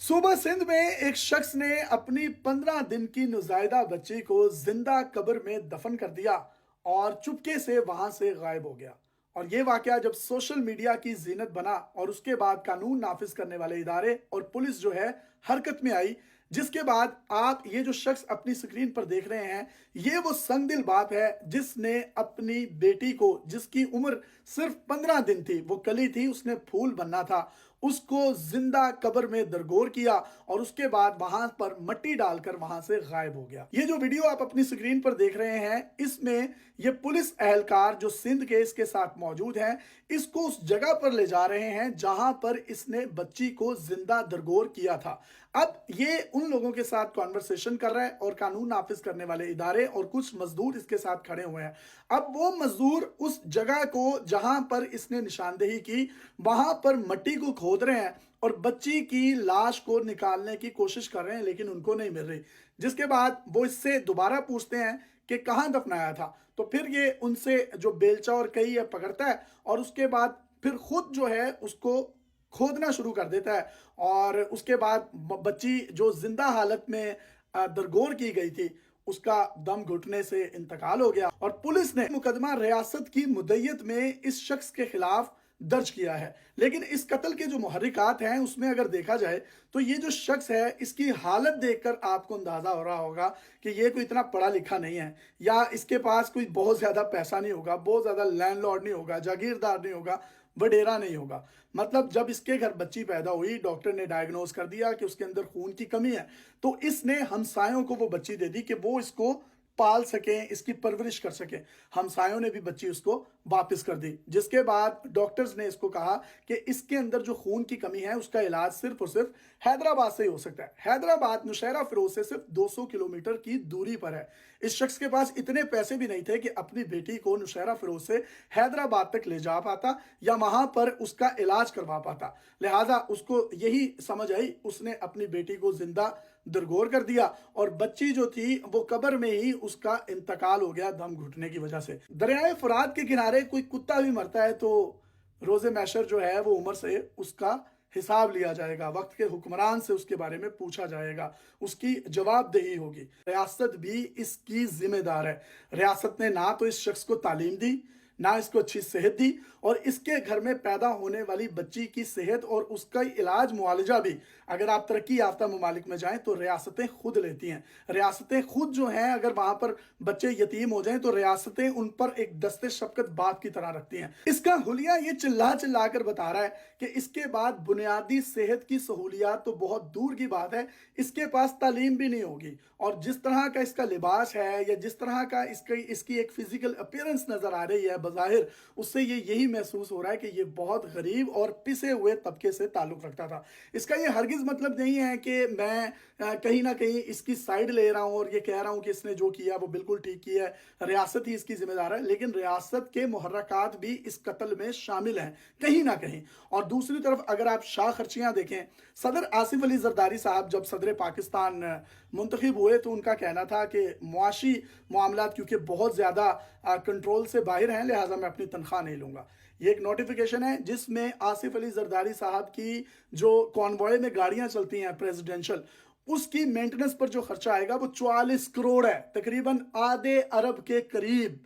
सूबा सिंध में एक शख्स ने अपनी 15 दिन की नुज़ायदा बच्ची को जिंदा कब्र में दफन कर दिया और चुपके से वहां से गायब हो गया। और ये वाकया जब सोशल मीडिया की जीनत बना और उसके बाद कानून नाफिज करने वाले इदारे और पुलिस जो है हरकत में आई, जिसके बाद आप ये जो शख्स अपनी स्क्रीन पर देख रहे हैं, ये वो संगदिल बाप है जिसने अपनी बेटी को, जिसकी उम्र सिर्फ 15 दिन थी, वो कली थी, उसने फूल बनना था, उसको जिंदा कब्र में दरगोर किया और उसके बाद वहां पर मट्टी डालकर वहां से गायब हो गया। ये जो वीडियो आप अपनी स्क्रीन पर देख रहे हैं, इसमें ये पुलिस एहलकार जो सिंध के इसके साथ मौजूद हैं, इसको उस जगह पर ले जा रहे हैं जहां पर इसने बच्ची को जिंदा दरगोर किया था। अब ये उन लोगों के साथ कॉन्वर्सेशन कर रहा है और कानून नाफिज करने वाले इदारे और कुछ मजदूर इसके साथ खड़े हुए हैं। अब वो मजदूर उस जगह को जहां पर इसने निशानदेही की, वहां पर मट्टी को खोद रहे हैं और बच्ची की लाश को निकालने की कोशिश कर रहे हैं, लेकिन उनको नहीं मिल रही। जिसके बाद वो इससे दोबारा पूछते हैं कि कहां दफनाया था, तो फिर ये उनसे जो बेलचा और कई है पकड़ता है और उसके बाद फिर खुद जो है उसको खोदना शुरू कर देता है। और उसके बाद बच्ची जो जिंदा हालत में दरगोर की गई थी, उसका दम घुटने से इंतकाल हो गया और पुलिस ने मुकदमा रियासत की मुद्दत में इस शख्स के खिलाफ दर्ज किया है। लेकिन इस कत्ल के जो मुहर्रिकात हैं उसमें अगर देखा जाए तो ये जो शख्स है, इसकी हालत देखकर आपको अंदाजा हो रहा होगा कि ये कोई इतना पढ़ा लिखा नहीं है, या इसके पास कोई बहुत ज्यादा पैसा नहीं होगा, बहुत ज्यादा लैंडलॉर्ड नहीं होगा, जागीरदार नहीं होगा, वडेरा नहीं होगा। मतलब जब इसके घर बच्ची पैदा हुई, डॉक्टर ने डायग्नोज कर दिया कि उसके अंदर खून की कमी है, तो इसने हमसायों को वो बच्ची दे दी कि वो इसको पाल सकें, इसकी परवरिश कर सकें। हमसायों ने भी बच्ची उसको वापस कर दी। जिसके बाद डॉक्टर्स ने इसको कहा कि इसके अंदर जो खून की कमी है उसका इलाज सिर्फ और सिर्फ हैदराबाद से ही हो सकता है। हैदराबाद नौशहरा फिरोज से सिर्फ 200 किलोमीटर की दूरी पर है। इस शख्स के पास इतने पैसे भी नहीं थे कि अपनी बेटी को नौशहरा फिरोज से हैदराबाद तक ले जा पाता या वहां पर उसका इलाज करवा पाता। लिहाजा उसको यही समझ आई, उसने अपनी बेटी को जिंदा दरगोर कर दिया और बच्ची जो थी वो कब्र में ही उसका इंतकाल हो गया दम घुटने की वजह से। दरियाए फुरात के किनारे कोई कुत्ता भी मरता है तो रोजे मैशर जो है वो उम्र से उसका हिसाब लिया जाएगा, वक्त के हुक्मरान से उसके बारे में पूछा जाएगा, उसकी जवाबदेही होगी। रियासत भी इसकी जिम्मेदार है। रियासत ने ना तो इस शख्स को तालीम दी, ना इसको अच्छी सेहत दी, और इसके घर में पैदा होने वाली बच्ची की सेहत और उसका इलाज मुआवजा भी अगर आप तरक्की याफ्ता ममालिक में जाएं तो रियासतें खुद लेती हैं। रियासतें खुद जो हैं, अगर वहां पर बच्चे यतीम हो जाएं तो रियासतें उन पर एक दस्ते शफकत बाप की तरह रखती हैं। इसका हुलिया ये चिल्ला चिल्ला कर बता रहा है कि इसके बाद बुनियादी सेहत की सहूलियात तो बहुत दूर की बात है, इसके पास तालीम भी नहीं होगी। और जिस तरह का इसका लिबास है या जिस तरह का इसकी एक फिजिकल अपीयरेंस नजर आ रही है बज़ाहिर, उससे ये यही महसूस हो रहा है कि ये बहुत गरीब और पिसे हुए तबके से ताल्लुक रखता था। इसका ये हरगिज मतलब नहीं है कि मैं कहीं ना कहीं इसकी साइड ले रहा हूं और ये कह रहा हूं कि इसने जो किया वो बिल्कुल ठीक किया है, रियासत ही इसकी जिम्मेदार है। लेकिन रियासत के मुहर्रकात भी इस कत्ल में शामिल हैं कहीं ना कहीं। और दूसरी तरफ अगर आप शाह खर्चियां देखें, सदर आसिफ अली जरदारी साहब जब सदर पाकिस्तान मुंतखब हुए तो उनका कहना था कि मुआशी मामलात क्योंकि बहुत ज्यादा कंट्रोल से बाहर हैं, लिहाजा मैं अपनी तनख्वाह नहीं लूंगा। ये एक नोटिफिकेशन है जिसमें आसिफ अली जरदारी साहब की जो कॉन्वॉय में गाड़ियां चलती हैं प्रेसिडेंशियल, उसकी मेंटेनेंस पर जो खर्चा आएगा वो 44 करोड़ है, तकरीबन आधे अरब के करीब,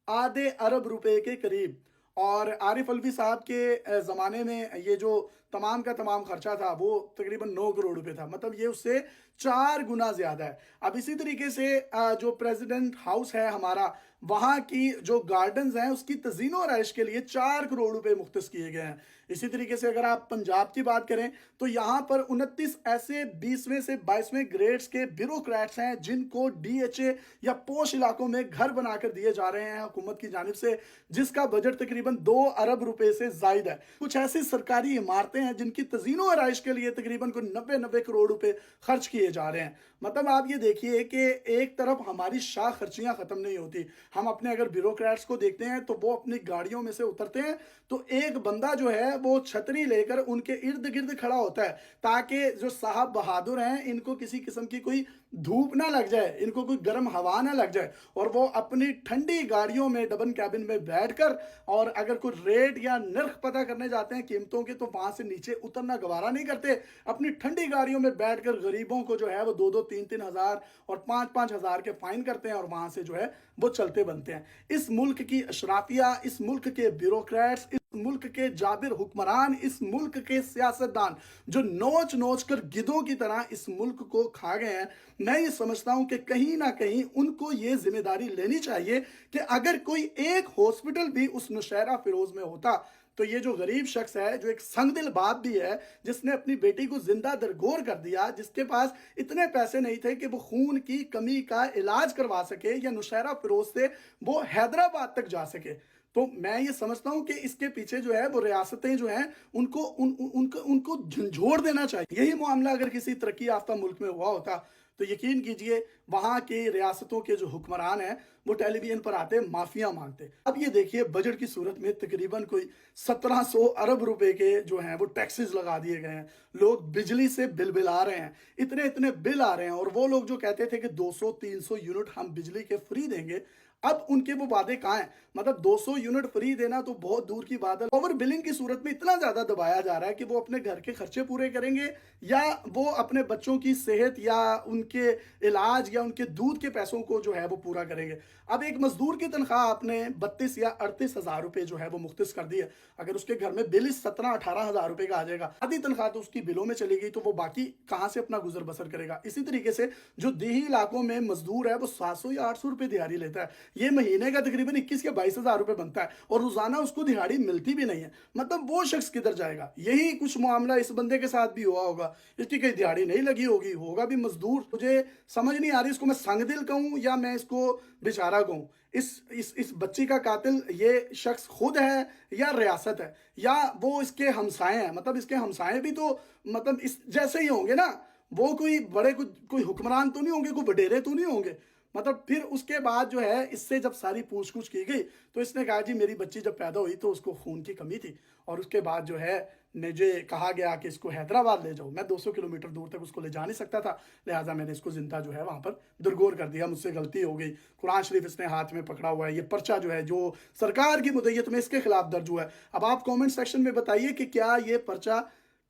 आधे अरब रुपए के करीब। और आरिफ अलवी साहब के ज़माने में ये जो तमाम का तमाम खर्चा था वो तकरीबन 9 करोड़ रुपए था, मतलब ये उससे 4 गुना ज़्यादा है। अब इसी तरीके से जो प्रेसिडेंट हाउस है हमारा, वहाँ की जो गार्डन्स हैं उसकी तज़ीनो आराइश के लिए 4 करोड़ रुपए मुख्तस किए गए हैं। इसी तरीके से अगर आप पंजाब की बात करें तो यहाँ पर 29 ऐसे 20वें से 22वें ग्रेड्स के ब्यूरोक्रेट्स हैं जिनको DHA या पोश इलाकों में घर बनाकर दिए जा रहे हैं हुकूमत की जानिब से, जिसका बजट तकरीबन 2 अरब रुपए से जायद है। कुछ ऐसी सरकारी इमारतें हैं जिनकी तज़ीनो आराइश के लिए तकरीबन को 90 करोड़ रुपए खर्च किए जा रहे हैं। मतलब आप ये देखिए कि एक तरफ हमारी शाह खर्चियां खत्म नहीं होती। हम अपने अगर ब्यूरोक्रेट्स को देखते हैं तो वो अपनी गाड़ियों में से उतरते हैं तो एक बंदा जो है वो छतरी लेकर उनके इर्द गिर्द खड़ा होता है, ताकि जो साहब बहादुर हैं इनको किसी किस्म की कोई धूप ना लग जाए, इनको कोई गर्म हवा ना लग जाए, और वो अपनी ठंडी गाड़ियों में डबल कैबिन में बैठकर, और अगर कोई रेट या नर्ख पता करने जाते हैं कीमतों के, तो वहां से नीचे उतरना गवारा नहीं करते, अपनी ठंडी गाड़ियों में बैठकर गरीबों को जो है वो 2-3 हजार और 5-5 हजार के फाइन करते हैं, और वहां से जो है वो चलते बनते हैं। इस मुल्क की अशराफिया, इस मुल्क के ब्यूरोक्रेट्स, इस मुल्क के जाबिर हुक्मरान, इस मुल्क के सियासतदान जो नोच नोच कर गिद्धों की तरह इस मुल्क को खा गए हैं, मैं ये समझता हूं कि कहीं ना कहीं उनको ये जिम्मेदारी लेनी चाहिए कि अगर कोई एक हॉस्पिटल भी उस नौशहरा फिरोज में होता, तो ये जो गरीब शख्स है, जो एक संगदिल बाप भी है, जिसने अपनी बेटी को जिंदा दरगोर कर दिया, जिसके पास इतने पैसे नहीं थे कि वो खून की कमी का इलाज करवा सके या नौशहरा फिरोज से वो हैदराबाद तक जा सके, तो मैं ये समझता हूं कि इसके पीछे जो है वो रियासतें जो हैं उनको उनको झंझोड़ देना चाहिए। यही मामला अगर किसी तरक्की याफ्ता मुल्क में हुआ होता, तो यकीन कीजिए वहां के रियासतों के जो हुक्मरान हैं वो टेलीविजन पर आते माफिया मांगते। अब ये देखिए बजट की सूरत में तकरीबन कोई 1700 अरब रुपए के जो हैं वो टैक्सेस लगा दिए गए हैं, लोग बिजली से बिल बिल आ रहे हैं, इतने इतने बिल आ रहे हैं, और वो लोग जो कहते थे कि 200-300 यूनिट हम बिजली के फ्री देंगे, अब उनके वो वादे कहाँ हैं? मतलब 200 यूनिट फ्री देना तो बहुत दूर की बात है, ओवर बिलिंग की सूरत में इतना ज्यादा दबाया जा रहा है कि वो अपने घर के खर्चे पूरे करेंगे या वो अपने बच्चों की सेहत या उनके इलाज या उनके दूध के पैसों को जो है वो पूरा करेंगे। अब एक मजदूर की तनख्वाह आपने 32 या 38 हजार रुपए जो है वो मुख्तस कर दी है, अगर उसके घर में बिल 17-18 हजार रुपए का आ जाएगा, आधी तनख्वाह तो उसकी बिलों में चली गई, तो वो बाकी कहां से अपना गुजर बसर करेगा? इसी तरीके से जो देही इलाकों में मजदूर है वो 700 या 800 रुपए दिहाड़ी लेता है, ये महीने का तकरीबन 21 या 22 हजार रुपए बनता है, और रोजाना उसको दिहाड़ी मिलती भी नहीं है। मतलब वो शख्स किधर जाएगा? यही कुछ मामला इस बंदे के साथ भी हुआ होगा, इसकी कहीं दिहाड़ी नहीं लगी होगी, होगा भी मजदूर। मुझे समझ नहीं आ रही इसको मैं संगदिल कहूं या मैं इसको बेचारा कहूं। इस बच्ची का कातिल ये शख्स खुद है या रियासत है या वो इसके हमसाए हैं? मतलब इसके हमसाए भी तो मतलब इस जैसे ही होंगे ना, वो कोई बड़े कोई हुक्मरान तो नहीं होंगे, कोई वडेरे तो नहीं होंगे। मतलब फिर उसके बाद जो है इससे जब सारी पूछ-गछ की गई, तो इसने कहा जी मेरी बच्ची जब पैदा हुई तो उसको खून की कमी थी, और उसके बाद जो है मुझे कहा गया कि इसको हैदराबाद ले जाओ, मैं 200 किलोमीटर दूर तक उसको ले जा नहीं सकता था, लिहाजा मैंने इसको जिंदा जो है वहां पर दरगोर कर दिया, मुझसे गलती हो गई। कुरान शरीफ इसने हाथ में पकड़ा हुआ है, ये पर्चा जो है जो सरकार की मुद्दत में इसके खिलाफ दर्ज हुआ है। अब आप कॉमेंट सेक्शन में बताइए कि क्या ये पर्चा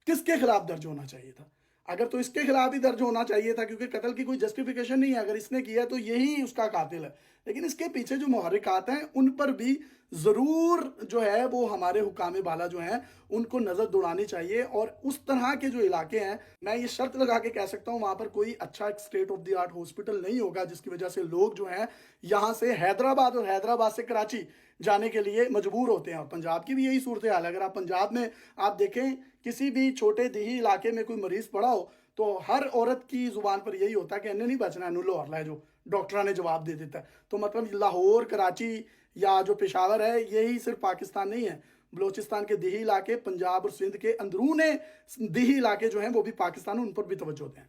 किसके खिलाफ दर्ज होना चाहिए था? अगर तो इसके खिलाफ ही दर्ज होना चाहिए था, क्योंकि कत्ल की कोई जस्टिफिकेशन नहीं है, अगर इसने किया तो यही उसका कातिल है। लेकिन इसके पीछे जो मुहर्रिकात हैं उन पर भी जरूर जो है वो हमारे हुकामे बाला जो हैं उनको नजर दौड़ानी चाहिए, और उस तरह के जो इलाके हैं, मैं ये शर्त लगा के कह सकता हूं वहां पर कोई अच्छा state of the art hospital नहीं होगा, जिसकी वजह से लोग जो हैं यहां से हैदराबाद और हैदराबाद से कराची जाने के लिए मजबूर होते हैं। और पंजाब की भी यही सूरत हाल है। अगर आप पंजाब में आप देखें किसी भी छोटे देही इलाके में कोई मरीज पड़ा हो, तो हर औरत की जुबान पर यही होता है कि इन्हें नहीं बचना है, लाहौर लाए, जो डॉक्टर ने जवाब दे देता है। तो मतलब लाहौर, कराची या जो पेशावर है, यही सिर्फ पाकिस्तान नहीं है, बलोचिस्तान के देही इलाके, पंजाब और सिंध के अंदरूने देही इलाके जो हैं वो भी पाकिस्तान, उन पर भी तवज्जो दें।